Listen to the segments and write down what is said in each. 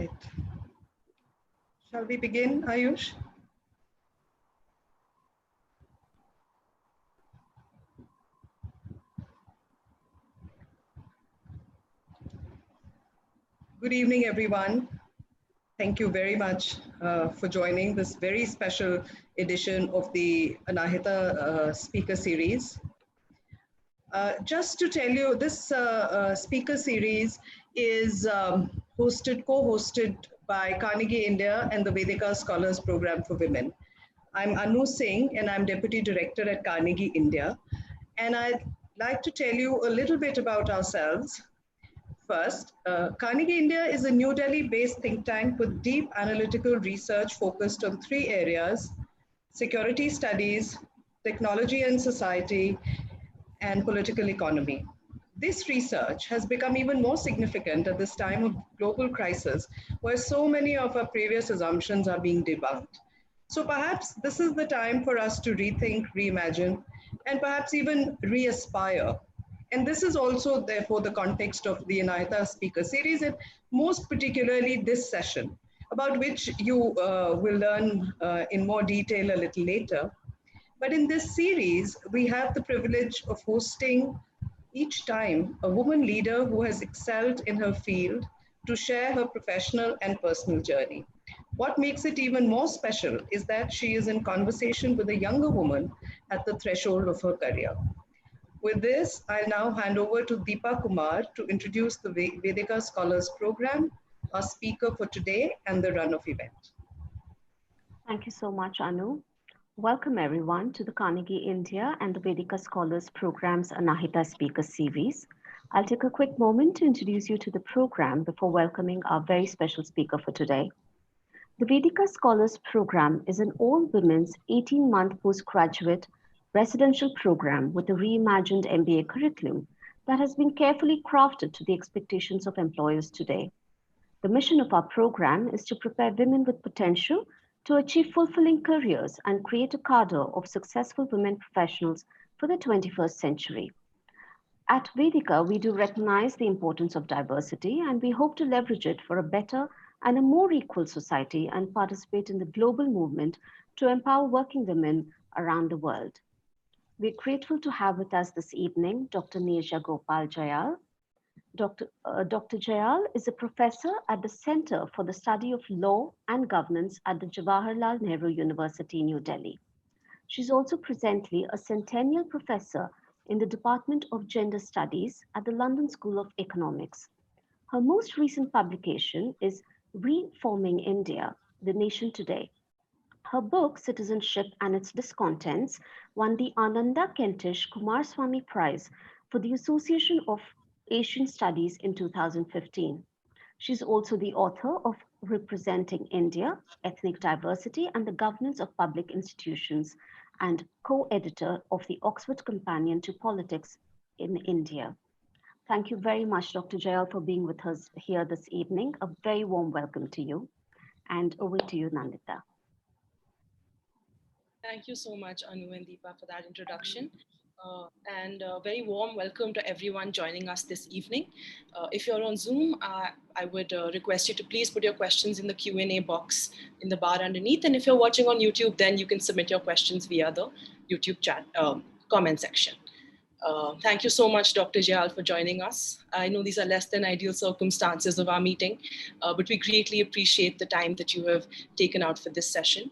Right. Shall we begin, Ayush? Good evening, everyone. Thank you very much for joining this very special edition of the Anahita Speaker Series. Just to tell you, this speaker series is co-hosted by Carnegie India and the Vedika Scholars Program for Women. I'm Anu Singh and I'm Deputy Director at Carnegie India. And I'd like to tell you a little bit about ourselves. First, Carnegie India is a New Delhi-based think tank with deep analytical research focused on three areas: security studies, technology and society, and political economy. This research has become even more significant at this time of global crisis, where so many of our previous assumptions are being debunked. So perhaps this is the time for us to rethink, reimagine, and perhaps even re-aspire. And this is also, therefore, the context of the Anahita Speaker Series, and most particularly this session, about which you will learn in more detail a little later. But in this series, we have the privilege of hosting each time a woman leader who has excelled in her field to share her professional and personal journey. What makes it even more special is that she is in conversation with a younger woman at the threshold of her career. With this, I'll now hand over to Deepa Kumar to introduce the Vedika Scholars Program, our speaker for today and the run of event. Thank you so much, Anu. Welcome everyone to the Carnegie India and the Vedika Scholars Program's Anahita Speaker Series. I'll take a quick moment to introduce you to the program before welcoming our very special speaker for today. The Vedika Scholars Program is an all-women's 18-month postgraduate residential program with a reimagined MBA curriculum that has been carefully crafted to the expectations of employers today. The mission of our program is to prepare women with potential to achieve fulfilling careers and create a cadre of successful women professionals for the 21st century. At Vedika, we do recognize the importance of diversity, and we hope to leverage it for a better and a more equal society and participate in the global movement to empower working women around the world. We're grateful to have with us this evening Dr. Niraja Gopal Jayal. Dr. Jayal is a professor at the Center for the Study of Law and Governance at the Jawaharlal Nehru University, New Delhi. She's also presently a centennial professor in the Department of Gender Studies at the London School of Economics. Her most recent publication is Reforming India, The Nation Today. Her book, Citizenship and Its Discontents, won the Ananda Kentish Kumaraswamy Prize for the Association of Asian Studies in 2015. She's also the author of Representing India, Ethnic Diversity and the Governance of Public Institutions, and co-editor of the Oxford Companion to Politics in India. Thank you very much, Dr. Jayal, for being with us here this evening. A very warm welcome to you. And over to you, Nandita. Thank you so much, Anu and Deepa, for that introduction. And a very warm welcome to everyone joining us this evening. If you're on Zoom, I would request you to please put your questions in the Q&A box in the bar underneath. And if you're watching on YouTube, then you can submit your questions via the YouTube chat comment section. Thank you so much, Dr. Jayal, for joining us. I know these are less than ideal circumstances of our meeting, but we greatly appreciate the time that you have taken out for this session.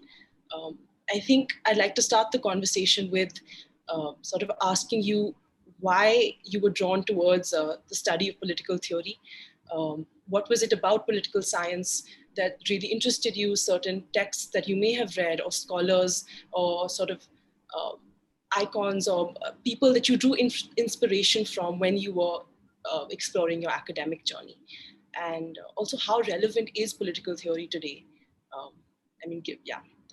I think I'd like to start the conversation with sort of asking you why you were drawn towards the study of political theory. What was it about political science that really interested you, certain texts that you may have read, or scholars, or sort of icons, or people that you drew inspiration from when you were exploring your academic journey? And also, how relevant is political theory today?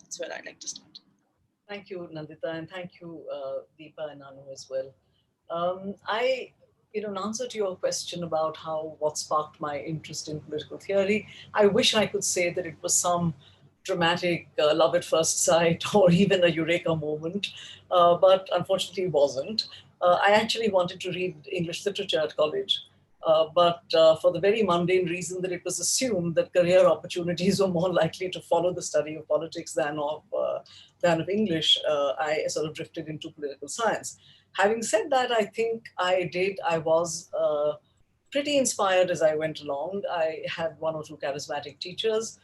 That's where I'd like to start. Thank you, Nandita, and thank you, Deepa and Anu as well. In answer to your question about what sparked my interest in political theory, I wish I could say that it was some dramatic love at first sight or even a eureka moment, but unfortunately it wasn't. I actually wanted to read English literature at college, but for the very mundane reason that it was assumed that career opportunities were more likely to follow the study of politics than of English, I sort of drifted into political science. Having said that, I think I was pretty inspired as I went along. I had one or two charismatic teachers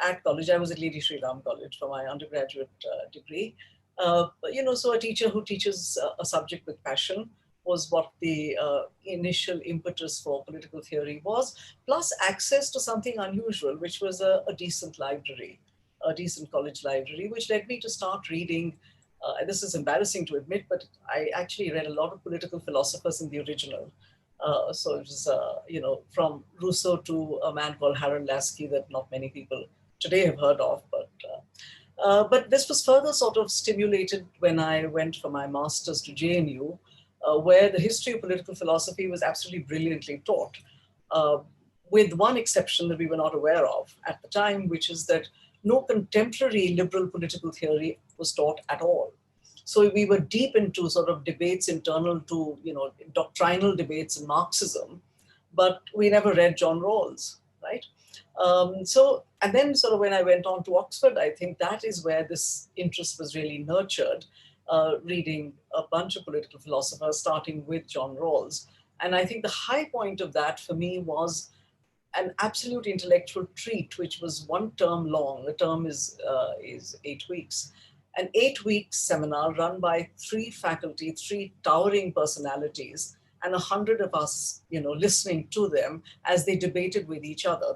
at college. I was at Lady Shri Ram College for my undergraduate degree. So a teacher who teaches a subject with passion was what the initial impetus for political theory was, plus access to something unusual, which was a decent library, a decent college library, which led me to start reading. This is embarrassing to admit, but I actually read a lot of political philosophers in the original. So it was, from Rousseau to a man called Harold Lasky that not many people today have heard of, but this was further sort of stimulated when I went for my master's to JNU, where the history of political philosophy was absolutely brilliantly taught, with one exception that we were not aware of at the time, which is that no contemporary liberal political theory was taught at all. So we were deep into sort of debates internal to, doctrinal debates in Marxism, but we never read John Rawls, right? And then sort of when I went on to Oxford, I think that is where this interest was really nurtured, reading a bunch of political philosophers, starting with John Rawls. And I think the high point of that for me was an absolute intellectual treat, which was one term long. The term is 8 weeks. An 8-week seminar run by 3 faculty, 3 towering personalities, and 100 of us, listening to them as they debated with each other.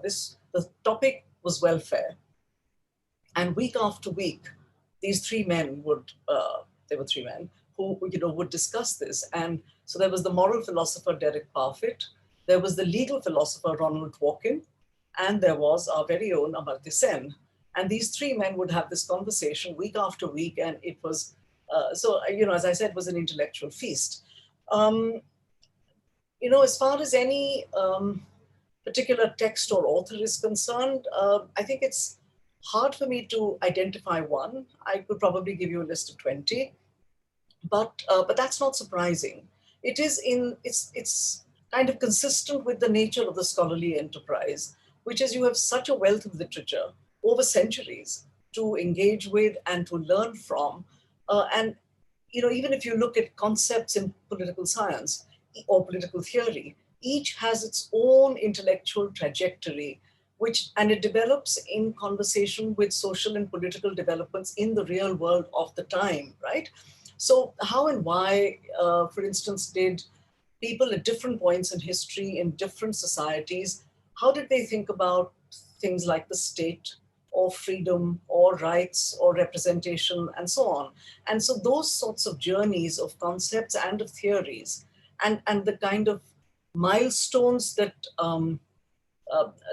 The topic was welfare. And week after week, these 3 men they were 3 men who, would discuss this. And so there was the moral philosopher, Derek Parfit. There was the legal philosopher, Ronald Dworkin. And there was our very own Amartya Sen. And these 3 men would have this conversation week after week. And it was, as I said, was an intellectual feast. As far as any particular text or author is concerned, I think it's hard for me to identify one. I could probably give you a list of 20, but that's not surprising. It's kind of consistent with the nature of the scholarly enterprise, which is you have such a wealth of literature over centuries to engage with and to learn from. And even if you look at concepts in political science or political theory, each has its own intellectual trajectory, and it develops in conversation with social and political developments in the real world of the time, right? So how and why, for instance, did people at different points in history in different societies, how did they think about things like the state or freedom or rights or representation and so on? And so those sorts of journeys of concepts and of theories and the kind of milestones that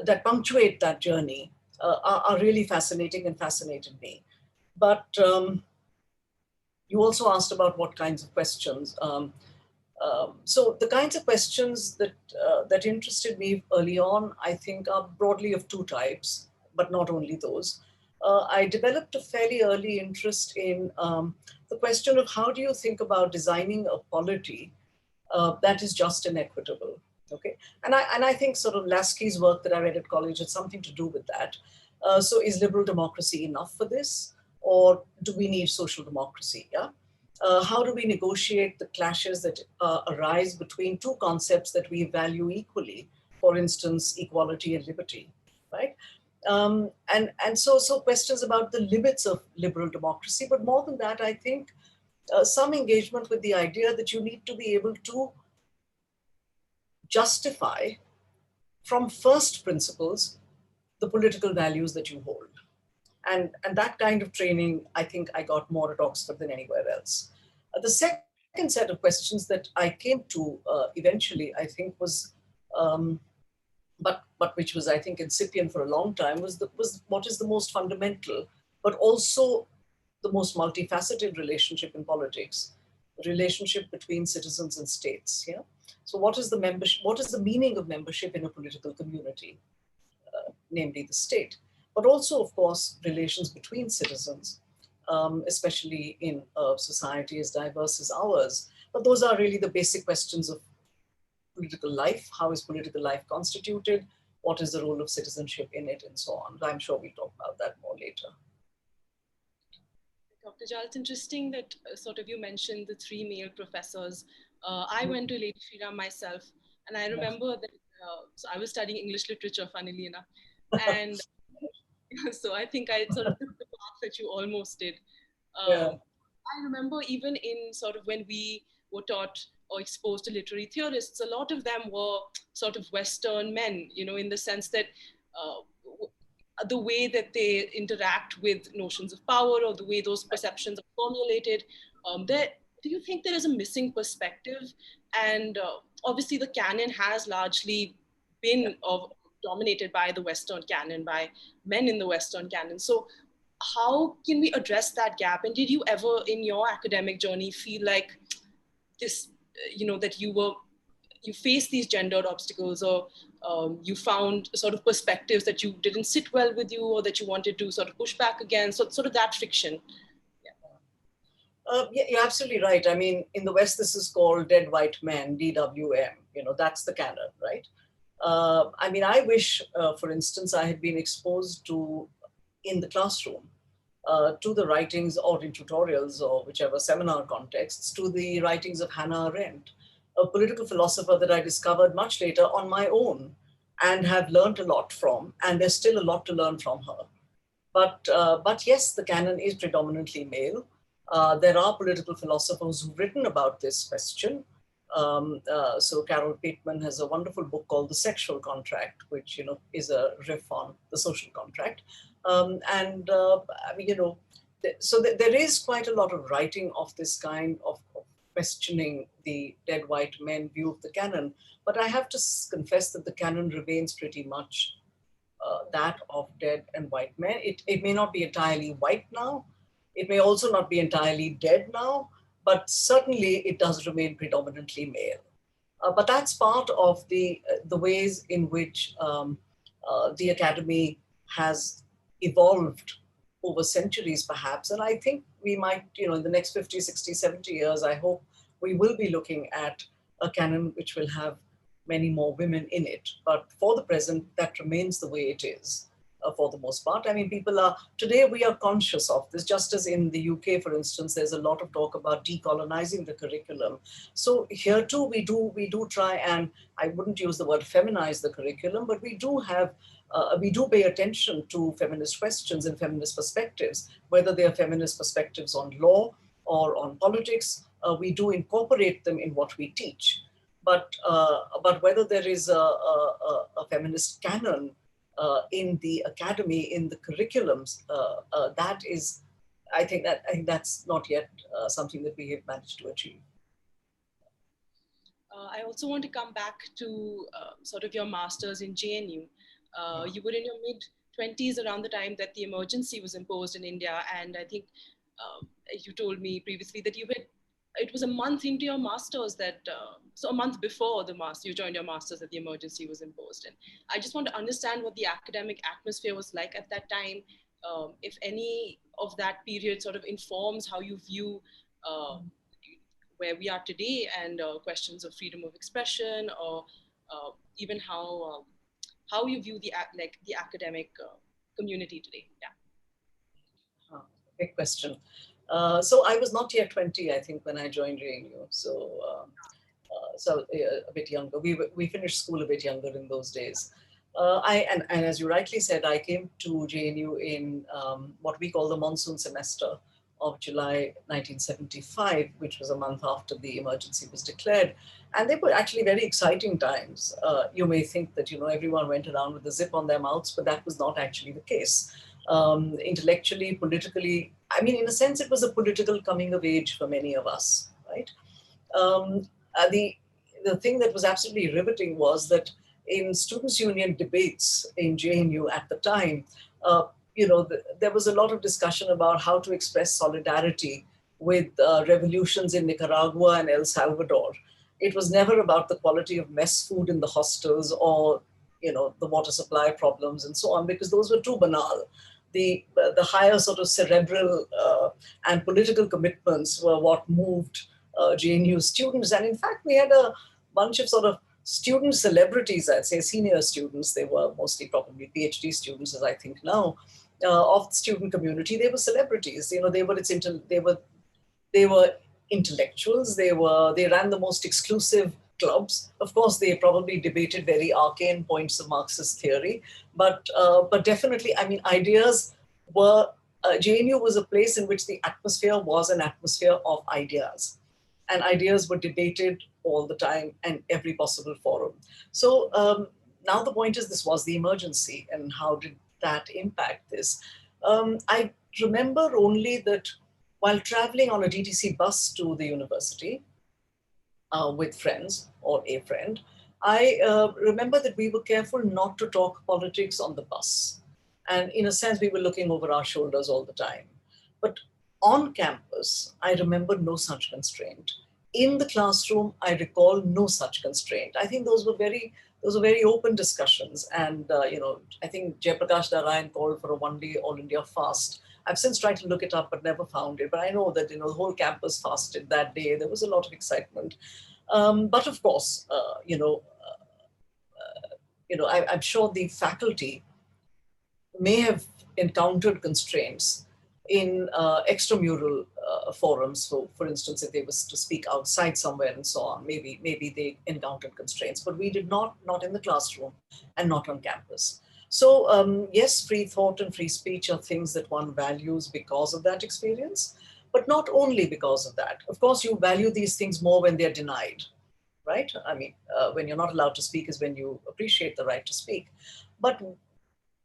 that punctuate that journey are really fascinating and fascinated me. But you also asked about what kinds of questions. So the kinds of questions that interested me early on, I think, are broadly of 2 types, but not only those. I developed a fairly early interest in the question of how do you think about designing a polity that is just and equitable. Okay, and I think sort of Lasky's work that I read at college had something to do with that. So is liberal democracy enough for this, or do we need social democracy? Yeah. How do we negotiate the clashes that arise between 2 concepts that we value equally? For instance, equality and liberty, right? And so questions about the limits of liberal democracy, but more than that, I think some engagement with the idea that you need to be able to justify from first principles the political values that you hold. And that kind of training, I think I got more at Oxford than anywhere else. The second set of questions that I came to eventually, I think was, but which was, I think, incipient for a long time, was what is the most fundamental, but also the most multifaceted relationship in politics, the relationship between citizens and states. Yeah. So what is the membership? What is the meaning of membership in a political community, namely the state? But also, of course, relations between citizens, especially in a society as diverse as ours. But those are really the basic questions of political life, how is political life constituted, what is the role of citizenship in it, and so on. I'm sure we'll talk about that more later. Dr. Jayal, it's interesting that sort of you mentioned the three male professors. I went to Lady Shriram myself, and I remember that so I was studying English literature, funnily enough. And so I think I sort of took the path that you almost did. I remember even in sort of when we were taught or exposed to literary theorists, a lot of them were sort of Western men, you know, in the sense that the way that they interact with notions of power or the way those perceptions are formulated. Do you think there is a missing perspective? And obviously the canon has largely been dominated by the Western canon, by men in the Western canon. So how can we address that gap? And did you ever in your academic journey feel like this, you know, that you faced these gendered obstacles, or you found sort of perspectives that you didn't sit well with you, or that you wanted to sort of push back against, so sort of that friction? Yeah, you're absolutely right. I mean, in the West, this is called dead white men, DWM. You know, that's the canon, right? I mean, I wish, for instance, I had been exposed to, in the classroom, to the writings or in tutorials or whichever seminar contexts, to the writings of Hannah Arendt, a political philosopher that I discovered much later on my own and have learned a lot from, and there's still a lot to learn from her. But yes, the canon is predominantly male. There are political philosophers who've written about this question. So Carol Pateman has a wonderful book called The Sexual Contract, which, you know, is a riff on the social contract. I mean, you know, so there is quite a lot of writing of this kind of questioning the dead white men view of the canon. But I have to confess that the canon remains pretty much that of dead and white men. It may not be entirely white now. It may also not be entirely dead now, but certainly it does remain predominantly male. But that's part of the ways in which the academy has evolved over centuries, perhaps. And I think we might, you know, in the next 50, 60, 70 years, I hope we will be looking at a canon which will have many more women in it. But for the present, that remains the way it is. For the most part. I mean, today we are conscious of this, just as in the UK, for instance, there's a lot of talk about decolonizing the curriculum. So here too, we do try, and I wouldn't use the word feminize the curriculum, but we do pay attention to feminist questions and feminist perspectives, whether they are feminist perspectives on law or on politics. We do incorporate them in what we teach. But whether there is a feminist canon in the academy, in the curriculums, I think that's not yet something that we have managed to achieve. I also want to come back to sort of your master's in JNU. You were in your mid-20s around the time that the emergency was imposed in India, and I think you told me previously that it was a month into your master's that, so a month before you joined your master's, that the emergency was imposed. And I just want to understand what the academic atmosphere was like at that time, if any of that period sort of informs how you view where we are today, and questions of freedom of expression, or even how you view the academic community today. Yeah. Big question. So I was not yet 20, I think, when I joined JNU. So a bit younger. We finished school a bit younger in those days. And as you rightly said, I came to JNU in what we call the monsoon semester of July 1975, which was a month after the emergency was declared. And they were actually very exciting times. You may think that, you know, everyone went around with a zip on their mouths, but that was not actually the case. Intellectually, politically, I mean, in a sense, it was a political coming of age for many of us, right? The thing that was absolutely riveting was that in students' union debates in JNU at the time, you know, there was a lot of discussion about how to express solidarity with revolutions in Nicaragua and El Salvador. It was never about the quality of mess food in the hostels or, you know, the water supply problems and so on, because those were too banal. The higher sort of cerebral and political commitments were what moved JNU students. And in fact, we had a bunch of sort of student celebrities, I'd say senior students, they were mostly probably PhD students, as I think now, of the student community. They were celebrities. You know, they were intellectuals. They ran the most exclusive clubs. Of course, they probably debated very arcane points of Marxist theory, but definitely, I mean, ideas were. JNU was a place in which the atmosphere was an atmosphere of ideas, and ideas were debated all the time and every possible forum. So now the point is, this was the emergency, and how did that impact this? I remember only that while traveling on a DTC bus to the university with friends or a friend, I remember that we were careful not to talk politics on the bus. And in a sense, we were looking over our shoulders all the time. But on campus, I remember no such constraint. In the classroom, I recall no such constraint. I think those were very open discussions. And, I think Jayaprakash Narayan called for a one-day All India fast. I've since tried to look it up, but never found it. But I know that, the whole campus fasted that day. There was a lot of excitement. But of course, I'm sure the faculty may have encountered constraints in extramural forums. So, for instance, if they were to speak outside somewhere and so on, maybe they encountered constraints, but we did not in the classroom and not on campus. So yes, free thought and free speech are things that one values because of that experience, but not only because of that. Of course, you value these things more when they're denied, right? I mean, when you're not allowed to speak is when you appreciate the right to speak. But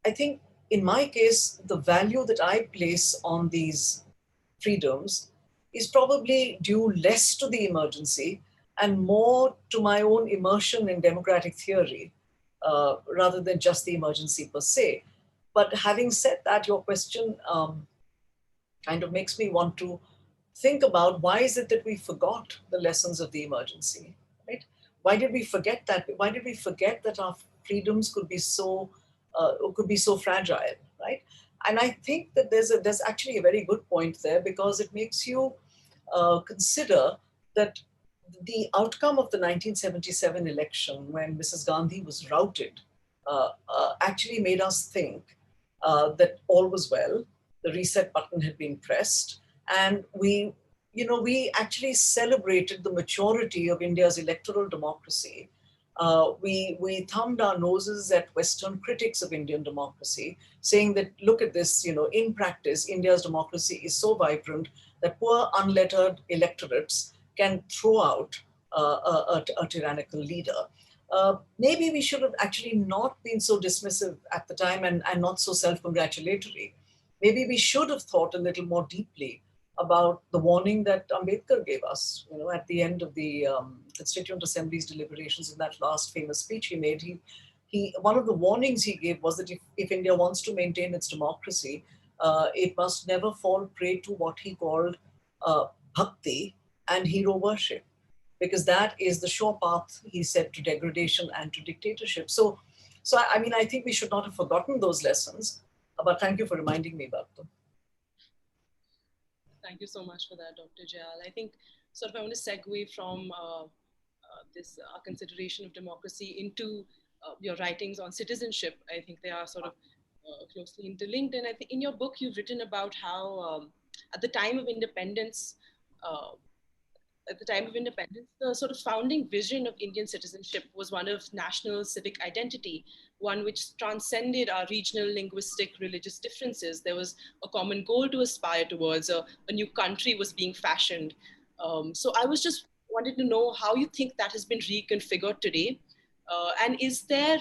I think in my case, the value that I place on these freedoms is probably due less to the emergency and more to my own immersion in democratic theory, rather than just the emergency per se. But having said that, your question kind of makes me want to think about, why is it that we forgot the lessons of the emergency, right? Why did we forget that? Why did we forget that our freedoms could be so fragile, right? And I think that there's actually a very good point there, because it makes you consider that the outcome of the 1977 election, when Mrs. Gandhi was routed, actually made us think that all was well, the reset button had been pressed, and we actually celebrated the maturity of India's electoral democracy. We thumbed our noses at Western critics of Indian democracy, saying that, look at this, in practice, India's democracy is so vibrant that poor unlettered electorates can throw out a tyrannical leader. Maybe we should have actually not been so dismissive at the time and not so self-congratulatory. Maybe we should have thought a little more deeply about the warning that Ambedkar gave us, at the end of the Constituent Assembly's deliberations in that last famous speech he made. He one of the warnings he gave was that if India wants to maintain its democracy, it must never fall prey to what he called bhakti and hero worship, because that is the sure path, he said, to degradation and to dictatorship. So I mean, I think we should not have forgotten those lessons, but thank you for reminding me about them. Thank you so much for that, Dr. Jayal. I think sort of I want to segue from this consideration of democracy into your writings on citizenship. I think they are sort of closely interlinked. And I think in your book, you've written about how at the time of independence, the sort of founding vision of Indian citizenship was one of national civic identity, one which transcended our regional, linguistic, religious differences. There was a common goal to aspire towards. A new country was being fashioned. So I was just wanted to know how you think that has been reconfigured today. And is there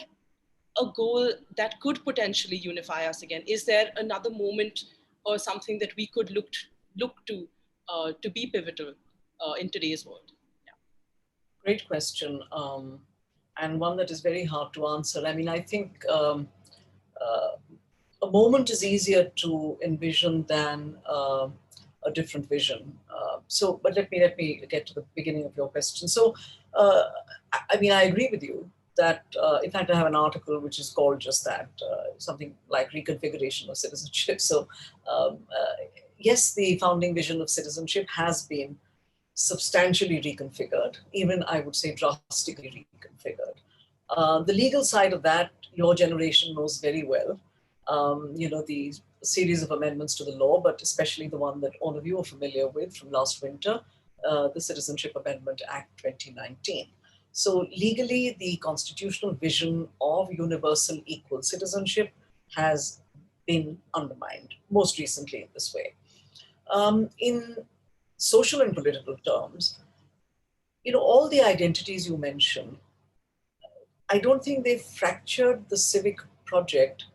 a goal that could potentially unify us again? Is there another moment or something that we could look to be pivotal in today's world? Yeah. Great question, and one that is very hard to answer. I mean, I think a moment is easier to envision than a different vision. But let me get to the beginning of your question. So, I mean, I agree with you that, in fact, I have an article which is called just that, something like Reconfiguration of Citizenship. So, yes, the founding vision of citizenship has been substantially reconfigured, even I would say drastically reconfigured. The legal side of that, your generation knows very well. The series of amendments to the law, but especially the one that all of you are familiar with from last winter, the Citizenship Amendment Act 2019. So legally, the constitutional vision of universal equal citizenship has been undermined, most recently in this way. In social and political terms, all the identities you mentioned, I don't think they fractured the civic project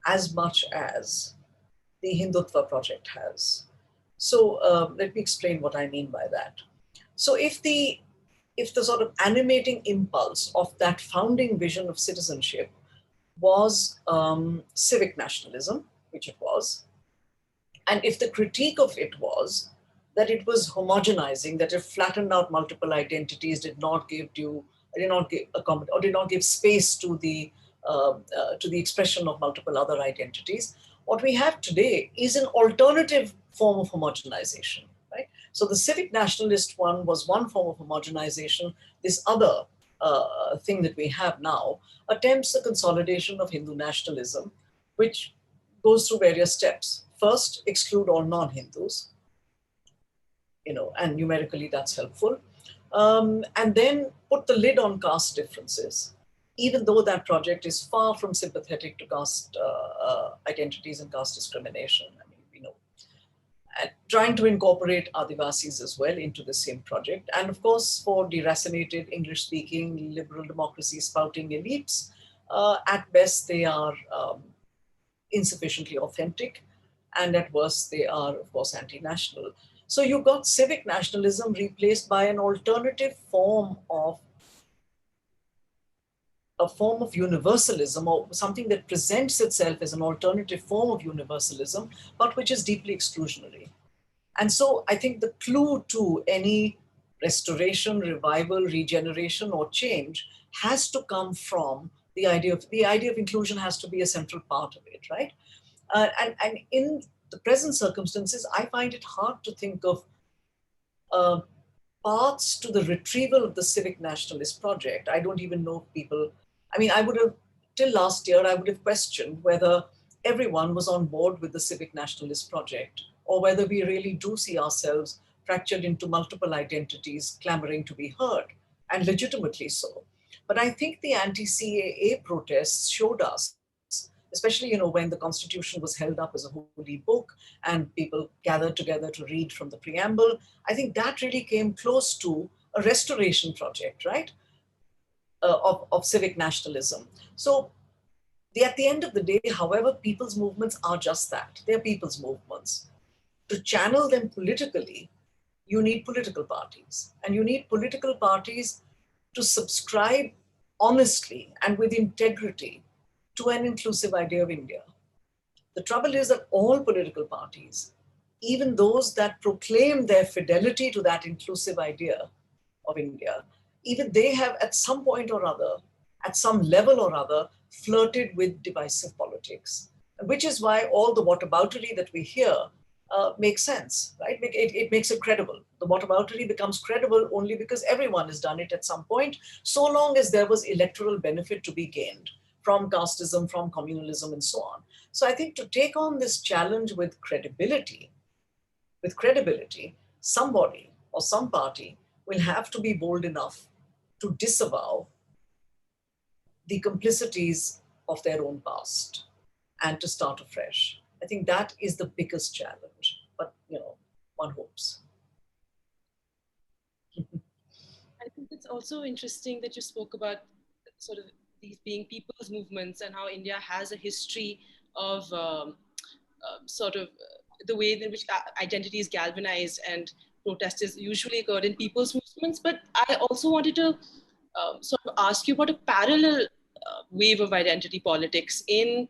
as much as the Hindutva project has. So let me explain what I mean by that. So if the sort of animating impulse of that founding vision of citizenship was civic nationalism, which it was, and if the critique of it was that it was homogenizing, that it flattened out multiple identities, did not give space to the expression of multiple other identities, what we have today is an alternative form of homogenization, right? So the civic nationalist one was one form of homogenization. This other thing that we have now attempts a consolidation of Hindu nationalism, which goes through various steps. First, exclude all non-Hindus, and numerically that's helpful. And then put the lid on caste differences, even though that project is far from sympathetic to caste identities and caste discrimination. And trying to incorporate Adivasis as well into the same project. And of course, for deracinated English-speaking liberal democracy spouting elites, at best they are insufficiently authentic, and at worst they are, of course, anti-national. So you got civic nationalism replaced by an alternative form of universalism, or something that presents itself as an alternative form of universalism, but which is deeply exclusionary. And so I think the clue to any restoration, revival, regeneration, or change has to come from the idea of inclusion has to be a central part of it, right? And in the present circumstances, I find it hard to think of paths to the retrieval of the civic nationalist project. I don't even know people. Till last year, I would have questioned whether everyone was on board with the civic nationalist project, or whether we really do see ourselves fractured into multiple identities clamoring to be heard, and legitimately so. But I think the anti-CAA protests showed us, especially when the Constitution was held up as a holy book and people gathered together to read from the preamble, I think that really came close to a restoration project, right, of civic nationalism. So at the end of the day, however, people's movements are just that. They're people's movements. To channel them politically, you need political parties. And you need political parties to subscribe honestly and with integrity to an inclusive idea of India. The trouble is that all political parties, even those that proclaim their fidelity to that inclusive idea of India, even they have at some point or other, at some level or other, flirted with divisive politics, which is why all the whataboutery that we hear makes sense, right? It makes it credible. The whataboutery becomes credible only because everyone has done it at some point, so long as there was electoral benefit to be gained from casteism, from communalism, and so on. So I think to take on this challenge with credibility, somebody or some party will have to be bold enough to disavow the complicities of their own past and to start afresh. I think that is the biggest challenge, but one hopes. I think it's also interesting that you spoke about sort of these being people's movements and how India has a history of the way in which identity is galvanized and protest is usually occurred in people's movements. But I also wanted to sort of ask you about a parallel wave of identity politics in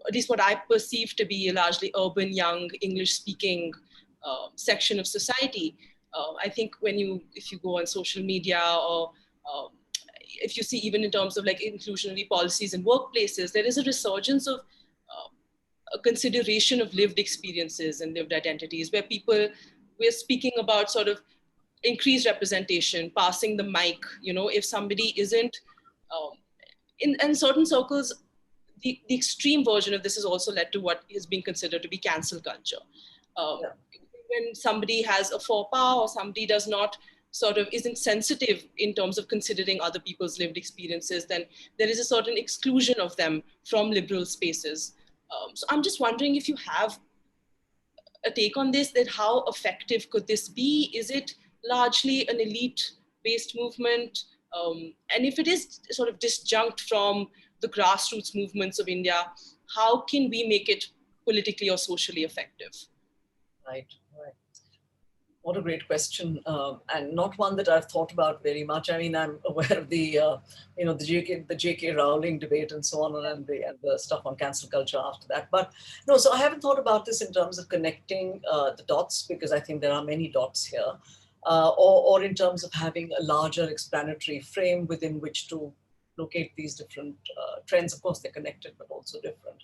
at least what I perceive to be a largely urban, young, English-speaking section of society. I think if you go on social media or if you see even in terms of like inclusionary policies in workplaces, there is a resurgence of a consideration of lived experiences and lived identities where we're speaking about sort of increased representation, passing the mic, if somebody isn't, in certain circles, the extreme version of this has also led to what is being considered to be cancel culture. When somebody has a faux pas or somebody does not isn't sensitive in terms of considering other people's lived experiences, then there is a certain exclusion of them from liberal spaces. So I'm just wondering if you have a take on this, that how effective could this be? Is it largely an elite-based movement? And if it is sort of disjunct from the grassroots movements of India, how can we make it politically or socially effective? Right. What a great question, and not one that I've thought about very much. I mean, I'm aware of the the J.K. Rowling debate and so on, and the stuff on cancel culture after that. But no, so I haven't thought about this in terms of connecting the dots, because I think there are many dots here, or in terms of having a larger explanatory frame within which to locate these different trends. Of course, they're connected, but also different.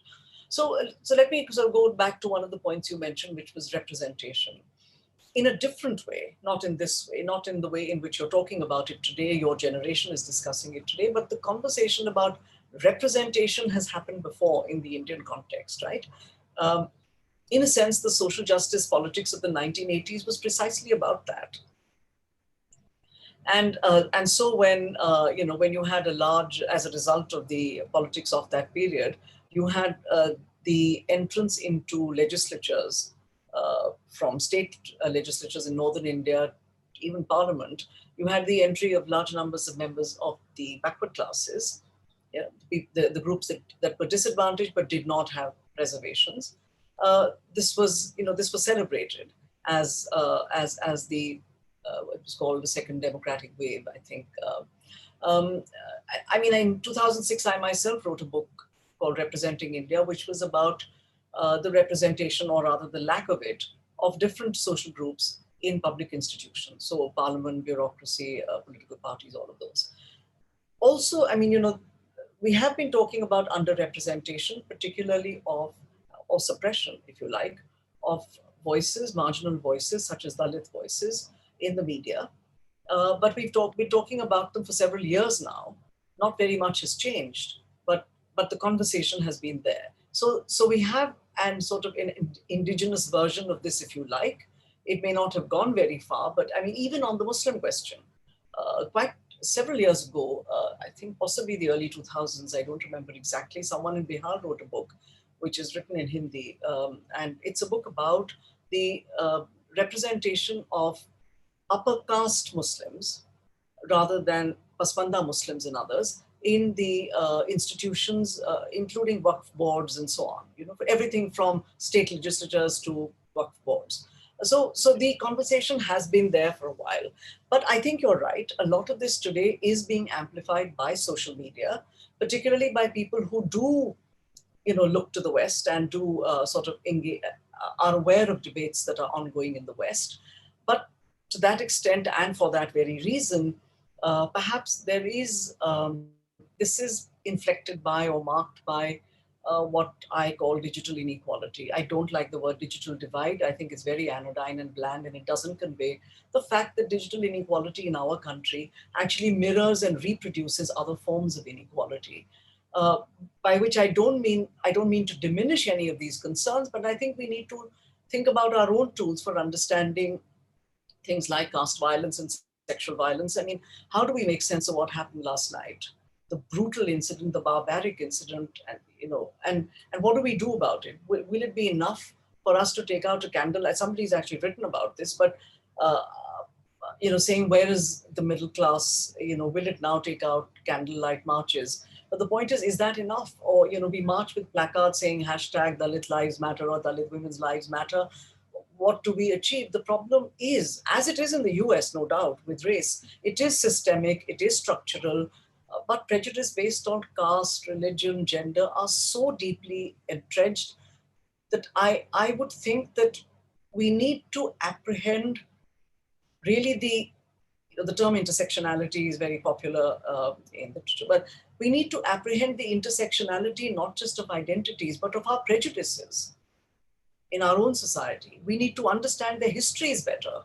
So let me sort of go back to one of the points you mentioned, which was representation. In a different way, not in this way, not in the way in which you're talking about it today, your generation is discussing it today, but the conversation about representation has happened before in the Indian context, right? In a sense, the social justice politics of the 1980s was precisely about that. And so when you had a large, as a result of the politics of that period, you had the entrance into legislatures, from state legislatures in northern India, even parliament. You had the entry of large numbers of members of the backward classes, the groups that were disadvantaged but did not have reservations. This was celebrated as the it was called the second democratic wave, I think. I mean, in 2006, I myself wrote a book called Reconfiguring India, which was about the representation, or rather the lack of it, of different social groups in public institutions. So parliament, bureaucracy, political parties, all of those. Also, I mean, we have been talking about underrepresentation, particularly or suppression, if you like, of voices, marginal voices, such as Dalit voices in the media. But we've been talking about them for several years now. Not very much has changed, but the conversation has been there. So we have and sort of an indigenous version of this, if you like. It may not have gone very far, but I mean, even on the Muslim question, quite several years ago, I think possibly the early 2000s, I don't remember exactly, someone in Bihar wrote a book, which is written in Hindi. And it's a book about the representation of upper caste Muslims rather than Pasmanda Muslims and others in the institutions, including Waqf boards and so on, for everything from state legislatures to Waqf boards. So the conversation has been there for a while, but I think you're right. A lot of this today is being amplified by social media, particularly by people who do, look to the West and do sort of engage, are aware of debates that are ongoing in the West. But to that extent, and for that very reason, perhaps there is, this is inflected by or marked by what I call digital inequality. I don't like the word digital divide. I think it's very anodyne and bland, and it doesn't convey the fact that digital inequality in our country actually mirrors and reproduces other forms of inequality. By which I don't mean to diminish any of these concerns, but I think we need to think about our own tools for understanding things like caste violence and sexual violence. I mean, how do we make sense of what happened last night? The brutal incident, the barbaric incident, and what do we do about it? Will it be enough for us to take out a candle? Somebody's actually written about this, but saying where is the middle class? Will it now take out candlelight marches? But the point is that enough? Or we march with placards saying hashtag Dalit Lives Matter or Dalit Women's Lives Matter. What do we achieve? The problem is, as it is in the US, no doubt, with race, it is systemic, it is structural. But prejudice based on caste, religion, gender are so deeply entrenched that I would think that we need to apprehend really the term intersectionality is very popular in the literature, but we need to apprehend the intersectionality not just of identities, but of our prejudices in our own society. We need to understand their histories better.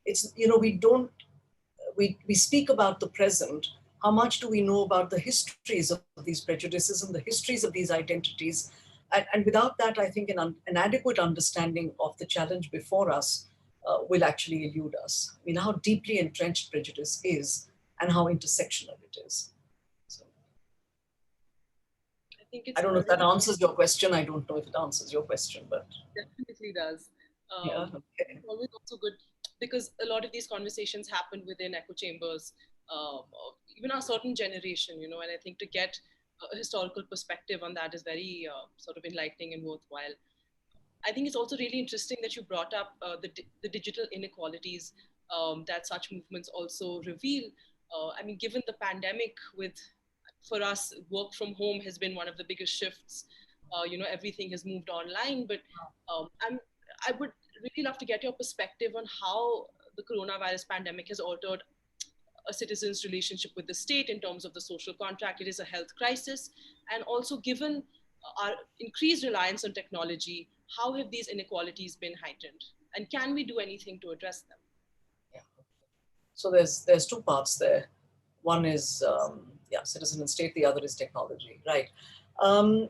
It's, we don't we speak about the present, how much do we know about the histories of these prejudices and the histories of these identities? And without that, I think an adequate understanding of the challenge before us will actually elude us. I mean, how deeply entrenched prejudice is and how intersectional it is. So, I think I don't know if that answers your question. I don't know if it answers your question, but definitely does. yeah, okay. It's always also good because a lot of these conversations happen within echo chambers, even a certain generation, you know, and I think to get a historical perspective on that is very sort of enlightening and worthwhile. I think it's also really interesting that you brought up the digital inequalities that such movements also reveal. I mean, given the pandemic, with for us, work from home has been one of the biggest shifts. You know, everything has moved online, but I would really love to get your perspective on how the coronavirus pandemic has altered a citizen's relationship with the state in terms of the social contract. It is a health crisis. And also, given our increased reliance on technology, how have these inequalities been heightened? And can we do anything to address them? Yeah. So there's two parts there. One is citizen and state. The other is technology, right? Um,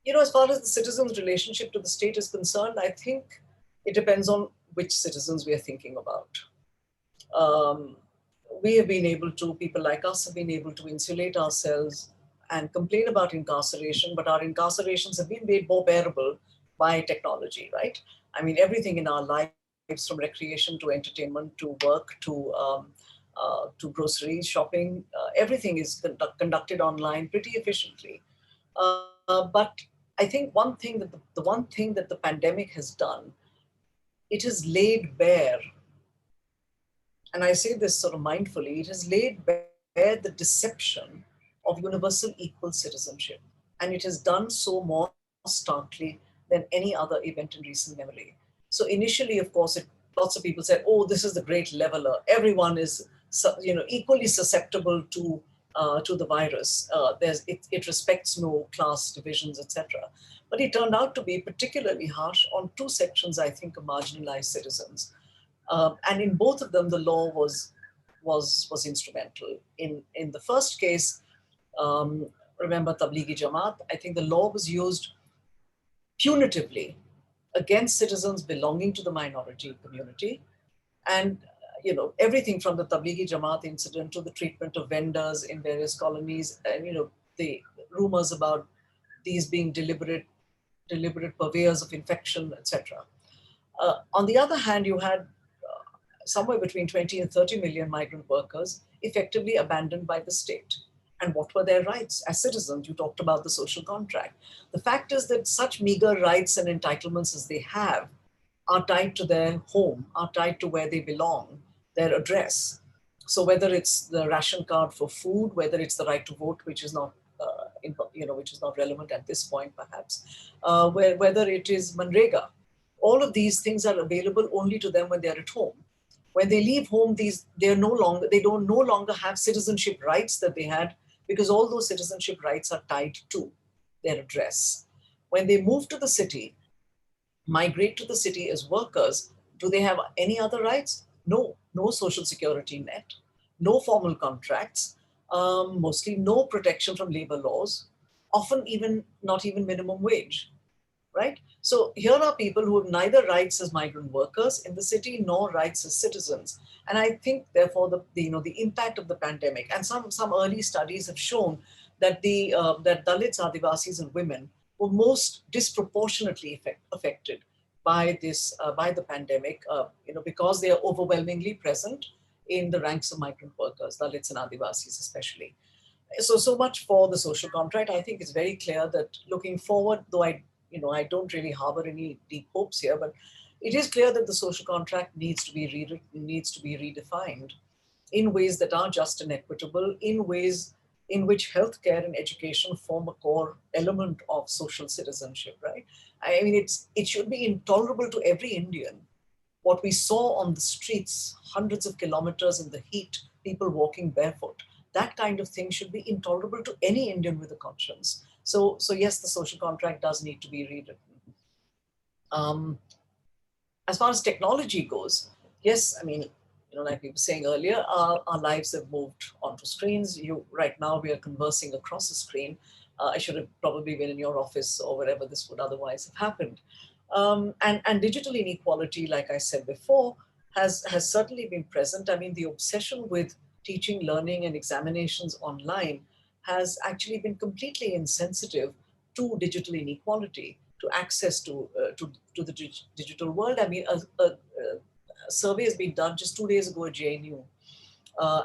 you know, as far as the citizen's relationship to the state is concerned, I think it depends on which citizens we are thinking about. We have been able to, people like us have been able to insulate ourselves and complain about incarceration, but our incarcerations have been made more bearable by technology, right? I mean, everything in our lives, from recreation to entertainment to work to groceries, shopping, everything is conducted online pretty efficiently. But I think the one thing that the pandemic has done, it has laid bare, and I say this sort of mindfully, it has laid bare the deception of universal equal citizenship. And it has done so more starkly than any other event in recent memory. So initially, of course, lots of people said, oh, this is the great leveler. Everyone is equally susceptible to the virus. It respects no class divisions, etc. But it turned out to be particularly harsh on two sections, I think, of marginalized citizens. And in both of them, the law was instrumental. In the first case, remember Tablighi Jamaat, I think the law was used punitively against citizens belonging to the minority community. And everything from the Tablighi Jamaat incident to the treatment of vendors in various colonies, and the rumors about these being deliberate purveyors of infection, etc. On the other hand, you had somewhere between 20 and 30 million migrant workers effectively abandoned by the state. And what were their rights as citizens? You talked about the social contract. The fact is that such meager rights and entitlements as they have are tied to their home, are tied to where they belong, their address. So whether it's the ration card for food, whether it's the right to vote, which is not which is not relevant at this point, perhaps, whether it is Manrega, all of these things are available only to them when they're at home. When they leave home, they don't no longer have citizenship rights that they had, because all those citizenship rights are tied to their address. When they move to the city, migrate to the city as workers, do they have any other rights? No social security net, no formal contracts, mostly no protection from labor laws, often not even minimum wage, right? So here are people who have neither rights as migrant workers in the city nor rights as citizens. And I think, therefore, the impact of the pandemic, and some early studies have shown that that Dalits, Adivasis, and women were most disproportionately affected by the pandemic, because they are overwhelmingly present in the ranks of migrant workers, Dalits and Adivasis especially. So much for the social contract. I think it's very clear that looking forward, though I don't really harbor any deep hopes here, but it is clear that the social contract needs to be rewritten, needs to be redefined in ways that are just and equitable, in ways in which healthcare and education form a core element of social citizenship, right? I mean, it should be intolerable to every Indian what we saw on the streets, hundreds of kilometers in the heat, people walking barefoot. That kind of thing should be intolerable to any Indian with a conscience. So yes, the social contract does need to be rewritten. As far as technology goes, yes, I mean, like we were saying earlier, our lives have moved onto screens. Right now we are conversing across a screen. I should have probably been in your office or wherever this would otherwise have happened. And digital inequality, like I said before, has certainly been present. I mean, the obsession with teaching, learning, and examinations online has actually been completely insensitive to digital inequality, to access to the digital world. I mean, a survey has been done just 2 days ago at JNU,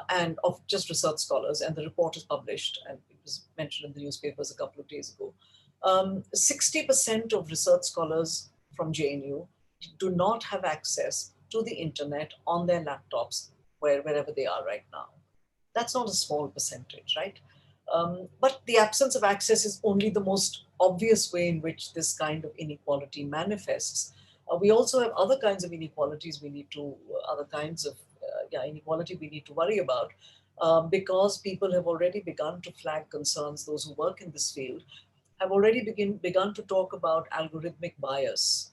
and of just research scholars, and the report is published, and it was mentioned in the newspapers a couple of days ago. 60% of research scholars from JNU do not have access to the internet on their laptops wherever they are right now. That's not a small percentage, right? But the absence of access is only the most obvious way in which this kind of inequality manifests. We also have other kinds of inequalities inequality we need to worry about, because people have already begun to flag concerns. Those who work in this field have already begun to talk about algorithmic bias,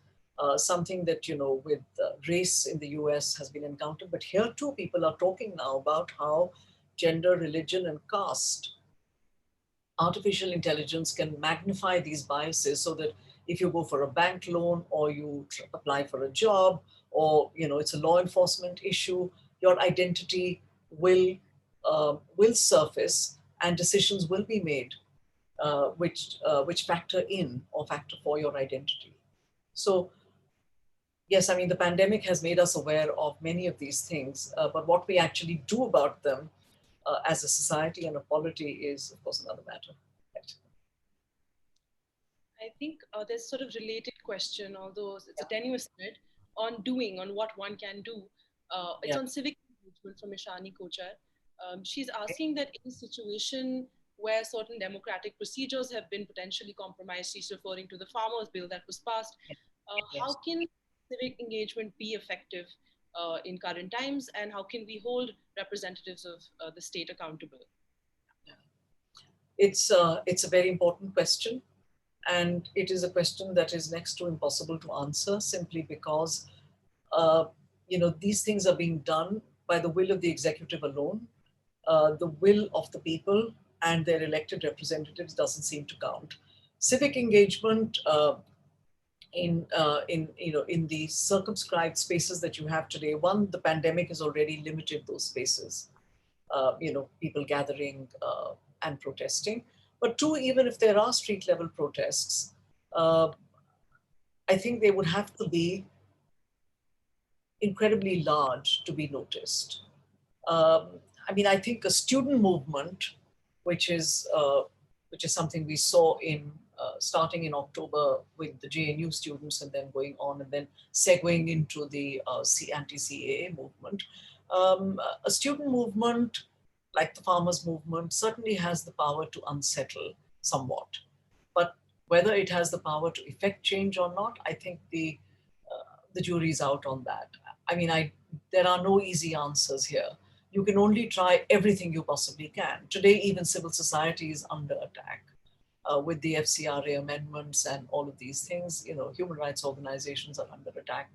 something that, with race in the US has been encountered. But here too, people are talking now about how gender, religion, and caste, artificial intelligence can magnify these biases, so that if you go for a bank loan or you apply for a job, or it's a law enforcement issue, your identity will surface, and decisions will be made which factor in or factor for your identity. So yes, I mean, the pandemic has made us aware of many of these things, but what we actually do about them as a society and a polity is, of course, another matter. Right. I think there's sort of related question, although it's a tenuous thread, on what one can do. It's on civic engagement from Ishani Kochar. She's asking that in a situation where certain democratic procedures have been potentially compromised, she's referring to the Farmers Bill that was passed. How can civic engagement be effective in current times, and how can we hold representatives of the state accountable? It's a very important question. And it is a question that is next to impossible to answer, simply because, these things are being done by the will of the executive alone. The will of the people and their elected representatives doesn't seem to count. Civic engagement in the circumscribed spaces that you have today. One, the pandemic has already limited those spaces. People gathering and protesting. But two, even if there are street level protests, I think they would have to be incredibly large to be noticed. I mean, I think a student movement, which is something we saw in starting in October with the JNU students, and then going on, and then segueing into the anti-CAA movement. A student movement like the farmers' movement certainly has the power to unsettle somewhat. But whether it has the power to effect change or not, I think the jury's out on that. I mean, there are no easy answers here. You can only try everything you possibly can. Today, even civil society is under attack with the FCRA amendments and all of these things. Human rights organizations are under attack,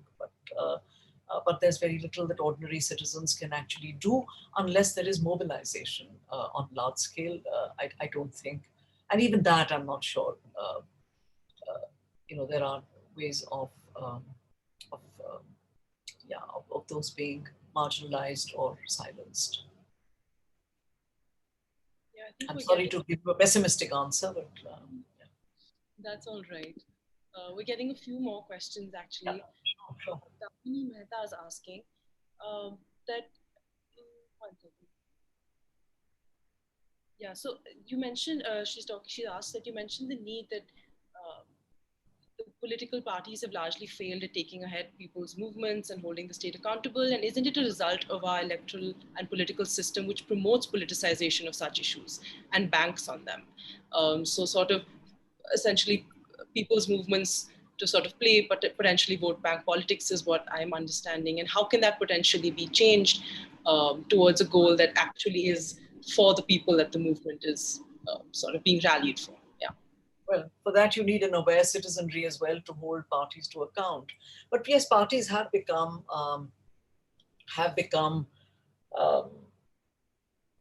but there's very little that ordinary citizens can actually do unless there is mobilization on large scale. I don't think, and even that I'm not sure. There are ways of those being marginalized or silenced. Yeah, I'm sorry to give you a pessimistic answer, but that's all right. We're getting a few more questions actually. Yeah, sure. Damini Mehta is asking that. One second. Yeah, so you mentioned she asked that you mentioned the need that the political parties have largely failed at taking ahead people's movements and holding the state accountable. And isn't it a result of our electoral and political system which promotes politicization of such issues and banks on them? So sort of essentially people's movements to sort of play but potentially vote bank politics is what I'm understanding. And how can that potentially be changed towards a goal that actually is for the people that the movement is sort of being rallied for? Yeah. Well, for that you need an aware citizenry as well to hold parties to account. But yes, parties have become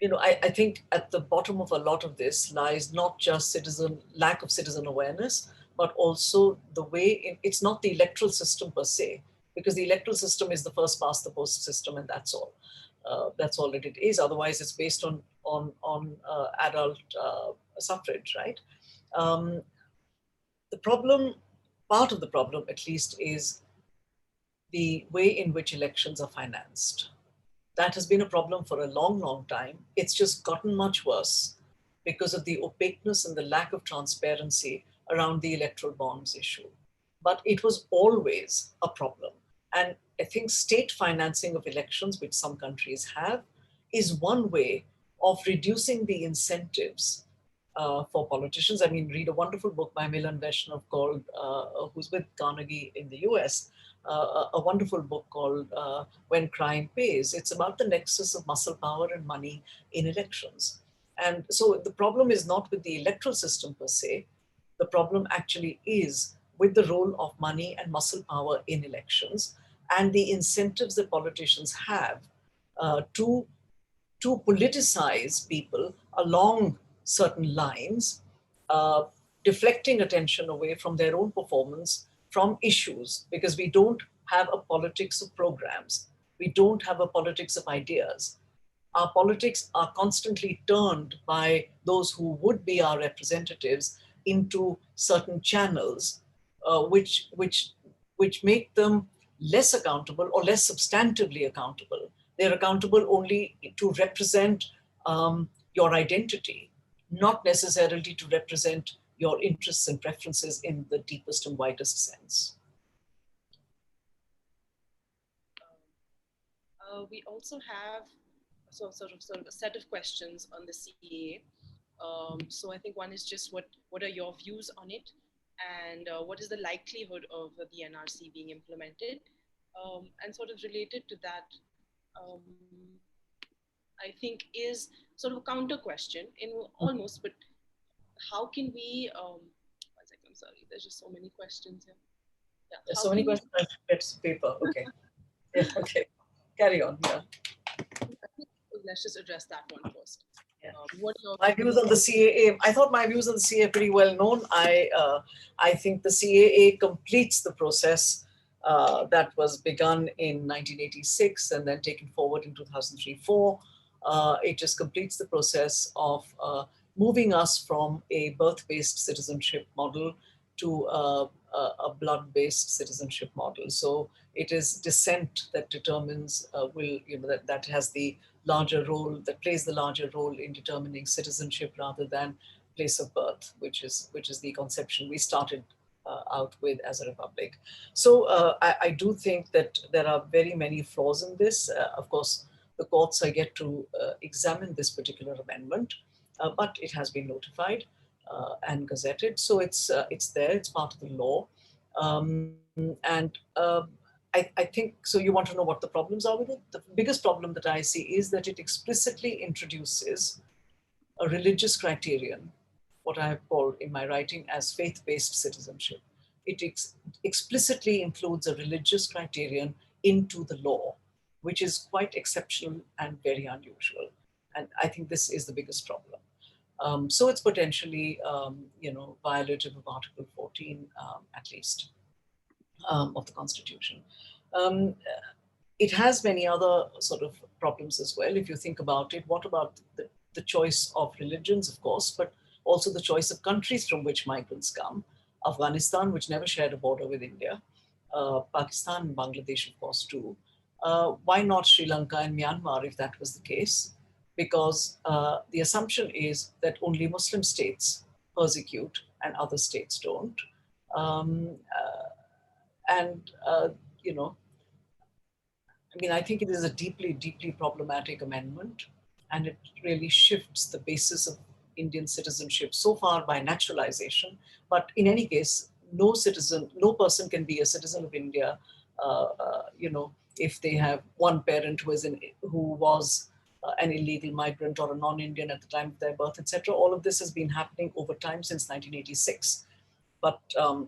you know, I think at the bottom of a lot of this lies not just lack of citizen awareness, but also the way it's not the electoral system per se, because the electoral system is the first past the post system, and that's all. That's all that it is. Otherwise, it's based on adult suffrage, right? Um, the problem, part of the problem at least, is the way in which elections are financed. That has been a problem for a long, long time. It's just gotten much worse because of the opaqueness and the lack of transparency around the electoral bonds issue. But it was always a problem. And I think state financing of elections, which some countries have, is one way of reducing the incentives for politicians. I mean, read a wonderful book by Milan Vaishnav called, who's with Carnegie in the US, a wonderful book called When Crime Pays. It's about the nexus of muscle power and money in elections. And so the problem is not with the electoral system per se. The problem actually is with the role of money and muscle power in elections and the incentives that politicians have to politicize people along certain lines, deflecting attention away from their own performance, from issues, because we don't have a politics of programs. We don't have a politics of ideas. Our politics are constantly turned by those who would be our representatives into certain channels, which make them less accountable or less substantively accountable. They're accountable only to represent your identity, not necessarily to represent your interests and preferences in the deepest and widest sense. We also have sort of a set of questions on the CAA. So I think one is just what are your views on it, and what is the likelihood of the NRC being implemented? And sort of related to that, I think is sort of a counter question in almost, but how can we, one second, I'm sorry, there's just so many questions here. Yeah, there's so many questions, I should get some paper, okay. Yeah, okay, carry on, yeah. Let's just address that one first. Yeah. What are my views on the CAA? I thought my views on the CAA are pretty well known. I think the CAA completes the process that was begun in 1986 and then taken forward in 2003-04. It just completes the process of moving us from a birth-based citizenship model to a blood-based citizenship model. So it is descent that determines, that has the larger role, that plays the larger role in determining citizenship rather than place of birth, which is the conception we started out with as a republic. So I do think that there are very many flaws in this. Of course, the courts are yet to examine this particular amendment, but it has been notified and gazetted. So it's there, it's part of the law. I think, so you want to know what the problems are with it? The biggest problem that I see is that it explicitly introduces a religious criterion, what I have called in my writing as faith-based citizenship. It explicitly includes a religious criterion into the law, which is quite exceptional and very unusual. And I think this is the biggest problem. So it's potentially, violative of Article 14, at least, of the Constitution. It has many other sort of problems as well. If you think about it, what about the choice of religions, of course, but also the choice of countries from which migrants come. Afghanistan, which never shared a border with India, Pakistan and Bangladesh, of course, too. Why not Sri Lanka and Myanmar if that was the case? Because the assumption is that only Muslim states persecute and other states don't. I think it is a deeply, deeply problematic amendment, and it really shifts the basis of Indian citizenship so far by naturalization. But in any case, no person can be a citizen of India, if they have one parent who was an illegal migrant or a non-Indian at the time of their birth, etc. All of this has been happening over time since 1986. But so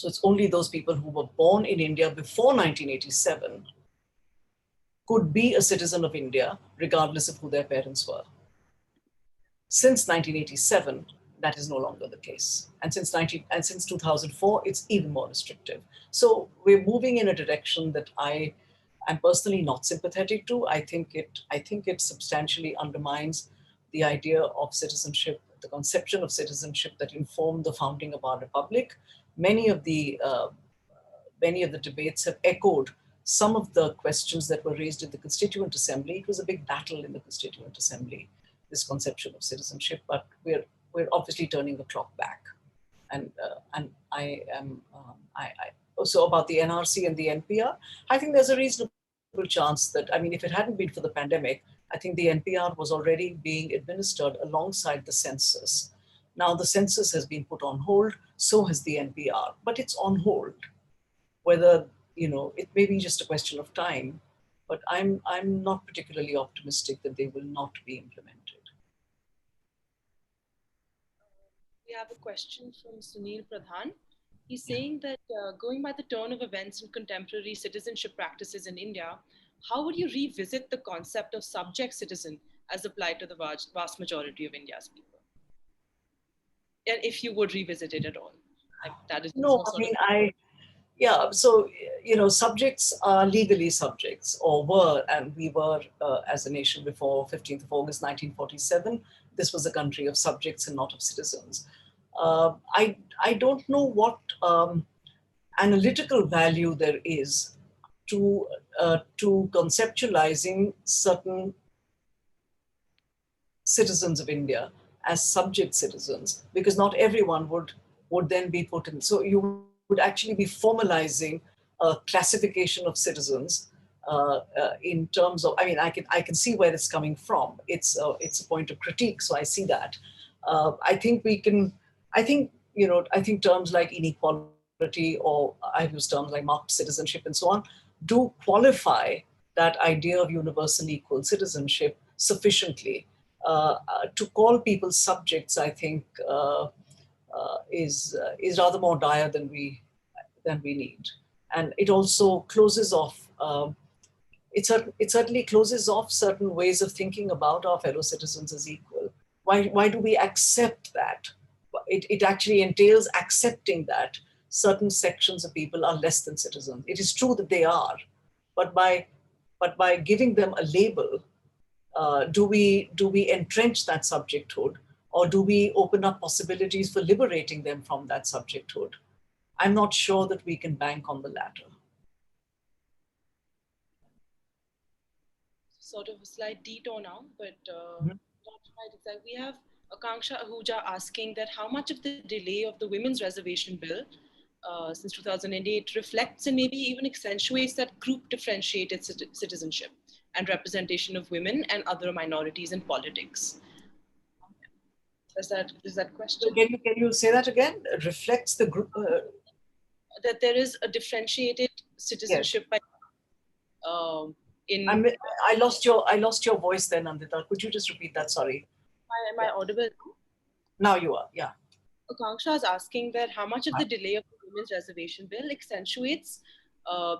it's only those people who were born in India before 1987 could be a citizen of India regardless of who their parents were. Since 1987, that is no longer the case. And since 2004, it's even more restrictive. So we're moving in a direction that I am personally not sympathetic to. I think it substantially undermines the idea of citizenship, the conception of citizenship that informed the founding of our republic. Many of the debates have echoed some of the questions that were raised in the Constituent Assembly. It was a big battle in the Constituent Assembly, this conception of citizenship, but we're obviously turning the clock back. And I am also about the NRC and the NPR. I think there's a reasonable chance that, I mean, if it hadn't been for the pandemic, I think the NPR was already being administered alongside the census. Now the census has been put on hold, so has the NPR, but it's on hold. Whether, it may be just a question of time, but I'm not particularly optimistic that they will not be implemented. We have a question from Sunil Pradhan. He's saying that going by the turn of events in contemporary citizenship practices in India, how would you revisit the concept of subject citizen as applied to the vast majority of India's people? And if you would revisit it at all? That is no, I mean, so, subjects are legally subjects, or were, and we were as a nation before 15th of August 1947. This was a country of subjects and not of citizens. I don't know what analytical value there is to conceptualizing certain citizens of India as subject citizens, because not everyone would then be put in. So you would actually be formalizing a classification of citizens in terms of, I mean, I can see where it's coming from. It's a point of critique, so I see that. I think terms like inequality, or I use terms like marked citizenship and so on, do qualify that idea of universal equal citizenship sufficiently. To call people subjects, I think, is rather more dire than we need, and it also closes off. It certainly closes off certain ways of thinking about our fellow citizens as equal. Why do we accept that? It actually entails accepting that certain sections of people are less than citizens. It is true that they are, but by giving them a label, do we entrench that subjecthood, or do we open up possibilities for liberating them from that subjecthood? I'm not sure that we can bank on the latter. Sort of a slight detour now, but not quite exactly. We have Akanksha Ahuja asking that how much of the delay of the Women's Reservation Bill since 2008 reflects and maybe even accentuates that group differentiated citizenship and representation of women and other minorities in politics. Is that question? So can you say that again? Reflects the group that there is a differentiated citizenship. Yes. I lost your voice then, Anahita. Could you just repeat that? Sorry. Am I audible? Now you are. Yeah. Akanksha is asking that how much of the delay of the Women's Reservation Bill accentuates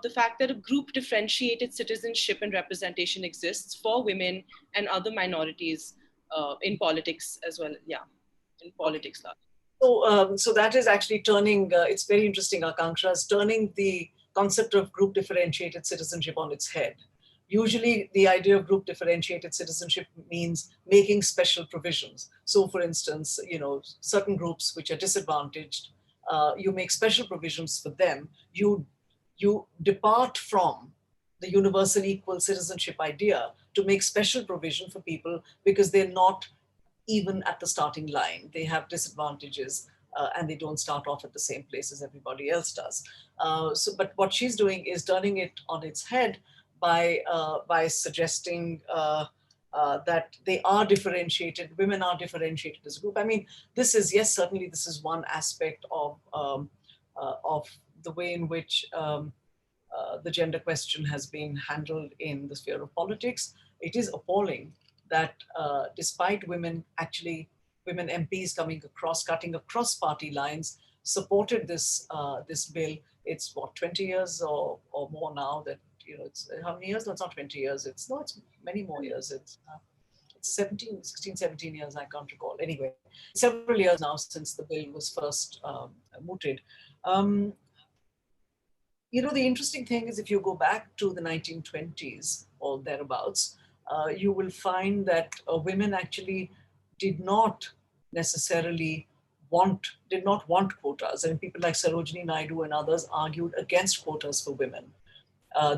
the fact that a group differentiated citizenship and representation exists for women and other minorities in politics as well. Yeah, in politics. So that is actually turning, it's very interesting, Akanksha, is turning the concept of group differentiated citizenship on its head. Usually the idea of group differentiated citizenship means making special provisions. So for instance, certain groups which are disadvantaged, you make special provisions for them. You depart from the universal equal citizenship idea to make special provision for people because they're not even at the starting line. They have disadvantages and they don't start off at the same place as everybody else does. But what she's doing is turning it on its head by suggesting that they are differentiated, women are differentiated as a group. I mean, certainly this is one aspect of the way in which the gender question has been handled in the sphere of politics. It is appalling that despite women MPs cutting across party lines, supported this bill, it's what, 20 years or more now that, it's how many years? No, it's not 20 years. It's many more years. It's 16, 17 years, I can't recall. Anyway, several years now since the bill was first mooted. The interesting thing is, if you go back to the 1920s or thereabouts, you will find that women actually did not necessarily did not want quotas. And people like Sarojini Naidu and others argued against quotas for women.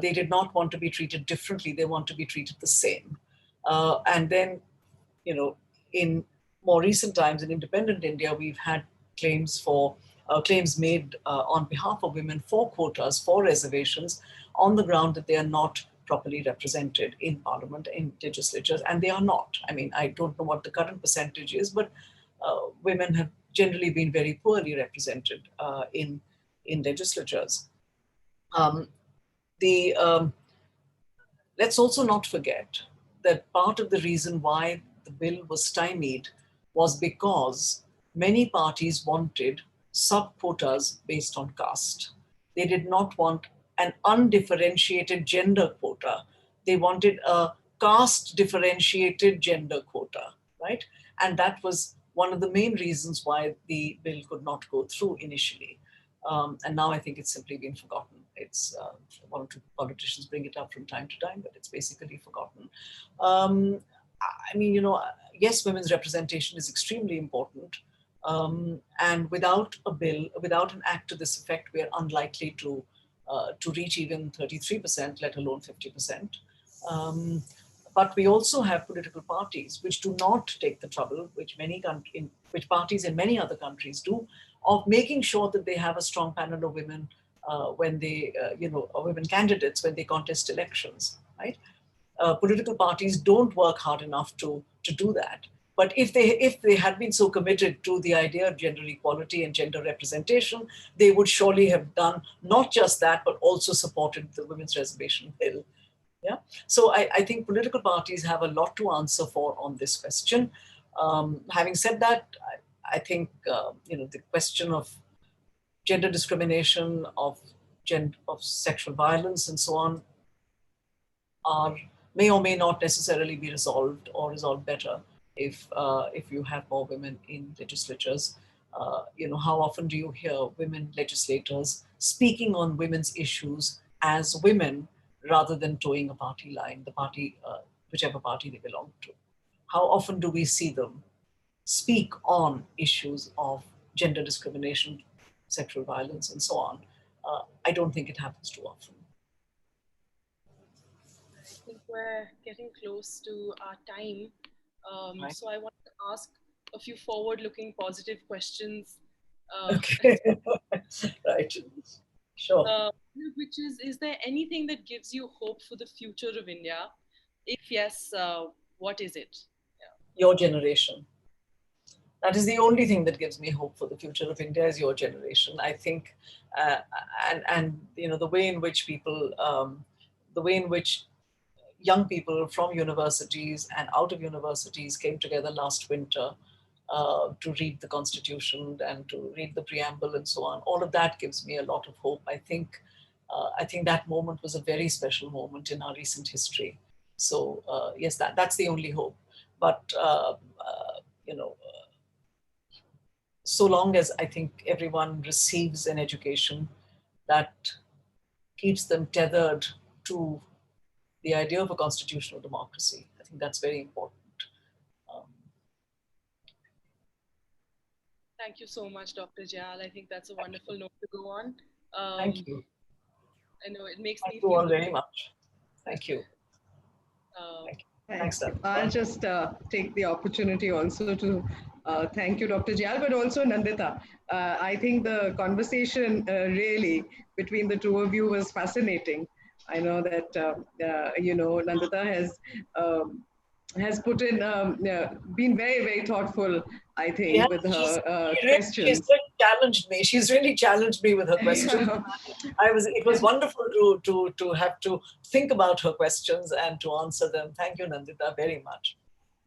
They did not want to be treated differently. They want to be treated the same. And then, in more recent times in independent India, we've had claims made on behalf of women for quotas, for reservations, on the ground that they are not properly represented in parliament, in legislatures, and they are not. I mean, I don't know what the current percentage is, but women have generally been very poorly represented in legislatures. Let's also not forget that part of the reason why the bill was stymied was because many parties wanted sub-quotas based on caste. They did not want an undifferentiated gender quota. They wanted a caste-differentiated gender quota, right? And that was one of the main reasons why the bill could not go through initially. And now I think it's simply been forgotten. It's one or two politicians bring it up from time to time, but it's basically forgotten. I mean, yes, women's representation is extremely important. And without a bill, without an act to this effect, we are unlikely to reach even 33%, let alone 50%. But we also have political parties which do not take the trouble, which parties in many other countries do, of making sure that they have a strong panel of women when they, women candidates when they contest elections, right? Political parties don't work hard enough to do that. But if they had been so committed to the idea of gender equality and gender representation, they would surely have done not just that, but also supported the women's reservation bill. Yeah. So I think political parties have a lot to answer for on this question. Having said that, I think the question of gender discrimination, of sexual violence, and so on, may or may not necessarily be resolved or resolved better if you have more women in legislatures. How often do you hear women legislators speaking on women's issues as women, rather than towing a party line, the party, whichever party they belong to? How often do we see them speak on issues of gender discrimination, sexual violence, and so on? I don't think it happens too often. I think we're getting close to our time. Right. So I want to ask a few forward-looking positive questions. Okay, right, sure. Which is there anything that gives you hope for the future of India? If yes, what is it? Yeah. Your generation. That is the only thing that gives me hope for the future of India, is your generation. I think, and the way in which young people from universities and out of universities came together last winter to read the Constitution and to read the preamble and so on. All of that gives me a lot of hope. I think that moment was a very special moment in our recent history. So yes, that's the only hope. But so long as I think everyone receives an education that keeps them tethered to the idea of a constitutional democracy, I think that's very important. Thank you so much, Dr. Jayal. I think that's a wonderful note to go on. Thank you. I know it makes me feel... Thank you all very much. Thank you. Thanks. I'll just take the opportunity also to thank you, Dr. Jayal, but also Nandita. I think the conversation really between the two of you was fascinating. I know that, Nandita has put in, been very, very thoughtful, I think, with her questions. She's really challenged me with her questions. It was wonderful to have to think about her questions and to answer them. Thank you, Nandita, very much.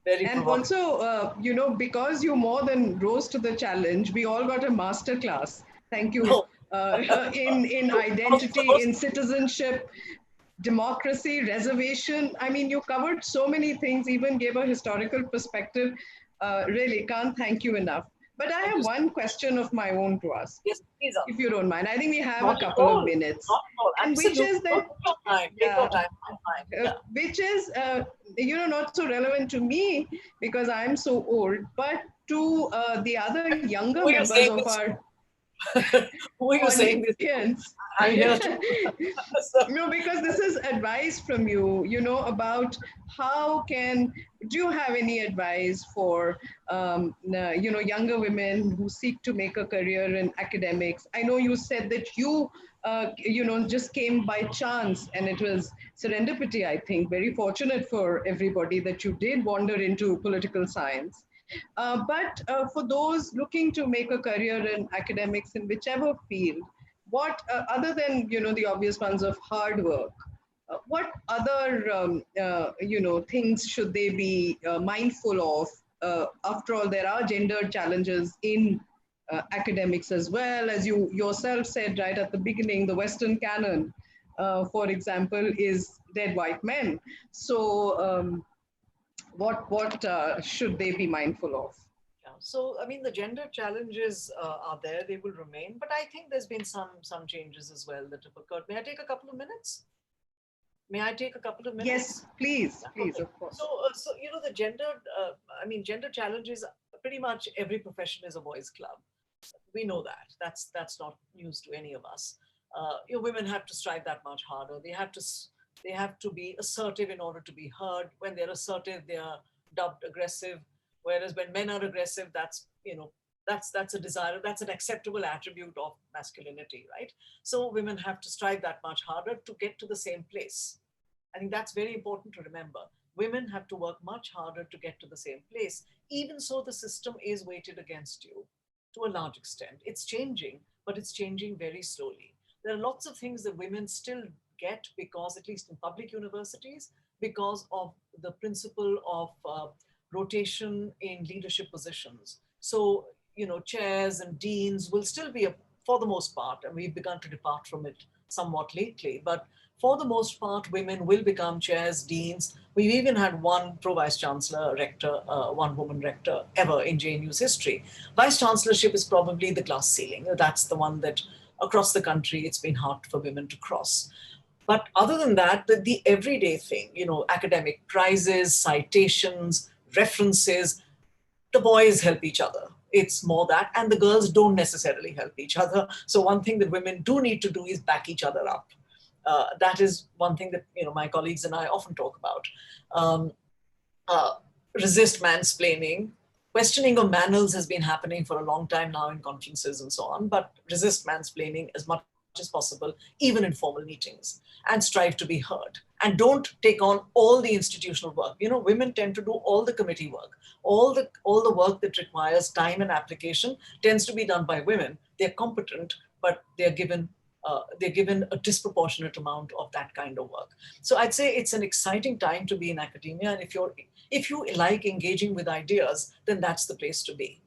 And also, because you more than rose to the challenge, we all got a master class. Thank you in identity, in citizenship, democracy, reservation. I mean, you covered so many things, even gave a historical perspective. Really, can't thank you enough. But I have one question of my own to ask, Yes, please. if you don't mind. I think we have Not a at couple of all. minutes. Not at all. And which Absolutely. is that, Take your time. Take your time. I'm fine. Yeah. which is, not so relevant to me because I'm so old, but to the other younger Who are you members saying of this our Who are you saying this to? audience. I'm here to. No, because this is advice from you, about how do you have any advice for, younger women who seek to make a career in academics? I know you said that you, just came by chance and it was serendipity, I think, very fortunate for everybody that you did wander into political science. But for those looking to make a career in academics in whichever field, what other than the obvious ones of hard work, what other things should they be mindful of? After all, there are gender challenges in academics as well, as you yourself said right at the beginning. The Western canon, for example, is dead white men. So, what should they be mindful of? Yeah. So, I mean, the gender challenges are there; they will remain. But I think there's been some changes as well that have occurred. May I take a couple of minutes? May I take a couple of minutes? Yes, please, please, Okay. of course. So the gender, gender challenges. Pretty much every profession is a boys' club. We know that. That's not news to any of us. Women have to strive that much harder. They have to be assertive in order to be heard. When they're assertive, they are dubbed aggressive. Whereas when men are aggressive, that's a desire, that's an acceptable attribute of masculinity, right? So women have to strive that much harder to get to the same place. I think that's very important to remember. Women have to work much harder to get to the same place. Even so, the system is weighted against you to a large extent. It's changing, but it's changing very slowly. There are lots of things that women still get because, at least in public universities, because of the principle of rotation in leadership positions. So, chairs and deans will still be, for the most part, and we've begun to depart from it somewhat lately, but for the most part, women will become chairs, deans. We've even had one pro-vice chancellor, rector, one woman rector ever in JNU's history. Vice chancellorship is probably the glass ceiling. That's the one that across the country, it's been hard for women to cross. But other than that, the everyday thing, academic prizes, citations, references, the boys help each other. It's more that, and the girls don't necessarily help each other. So one thing that women do need to do is back each other up. That is one thing that my colleagues and I often talk about. Resist mansplaining. Questioning of manuals has been happening for a long time now in conferences and so on, but resist mansplaining as much as possible, even in formal meetings, and strive to be heard. And don't take on all the institutional work. Women tend to do all the committee work. All the work that requires time and application tends to be done by women. They're competent, but they're given a disproportionate amount of that kind of work. So I'd say it's an exciting time to be in academia. And if you like engaging with ideas, then that's the place to be.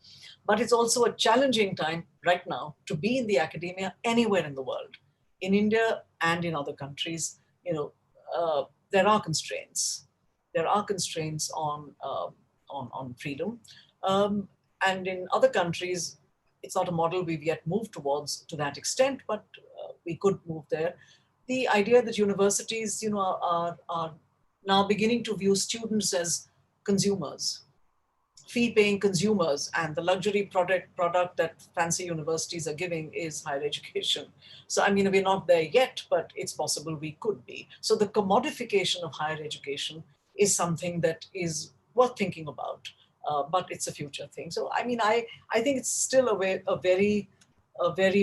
But it's also a challenging time right now to be in the academia anywhere in the world. In India and in other countries, there are constraints. There are constraints on freedom. And in other countries, it's not a model we've yet moved towards to that extent, but we could move there. The idea that universities, are now beginning to view students as consumers, fee-paying consumers, and the luxury product that fancy universities are giving is higher education. So, we're not there yet, but it's possible we could be. So the commodification of higher education is something that is worth thinking about, but it's a future thing. So, I think it's still a very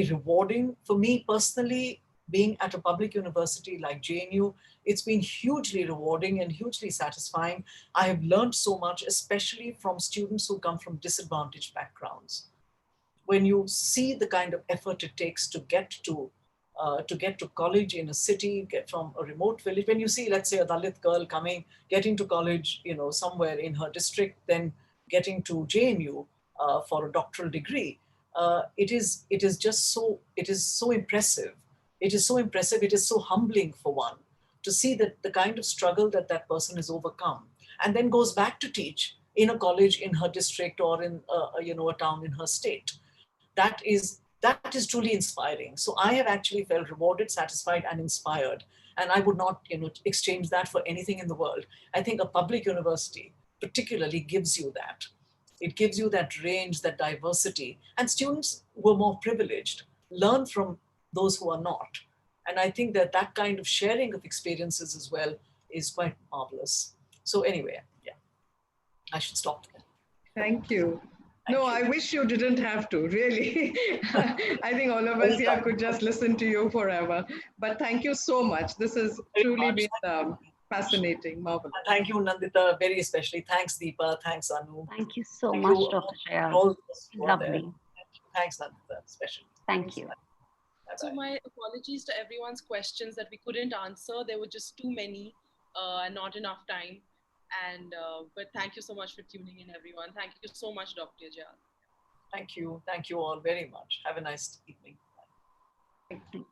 rewarding, for me personally, being at a public university like JNU. It's been hugely rewarding and hugely satisfying. I have learned so much, especially from students who come from disadvantaged backgrounds. When you see the kind of effort it takes to get to college in a city, get from a remote village, when you see, let's say, a Dalit girl getting to college, somewhere in her district, then getting to JNU for a doctoral degree, it is just so, it is so impressive. It is so impressive. It is so humbling for one to see that the kind of struggle that that person has overcome, and then goes back to teach in a college in her district or in a town in her state. That is truly inspiring. So I have actually felt rewarded, satisfied, and inspired. And I would not, exchange that for anything in the world. I think a public university particularly gives you that. It gives you that range, that diversity. And students who are more privileged learn from those who are not. And I think that that kind of sharing of experiences as well is quite marvelous. So anyway, yeah, I should stop there. Thank you. Thank No, you. I wish you didn't have to, really. I think all of us here could just listen to you forever. But thank you so much. This has truly been fascinating, marvelous. Thank you, Nandita, very especially. Thanks, Deepa. Thanks, Anu. Thank you so Thank much, you, Dr. Jayal. all those who are there. Lovely. Thanks, Nandita, especially. Thank you. Bye-bye. So my apologies to everyone's questions that we couldn't answer. There were just too many, not enough time. But thank you so much for tuning in, everyone. Thank you so much, Dr. Jayal. Thank you. Thank you all very much. Have a nice evening. Thank you.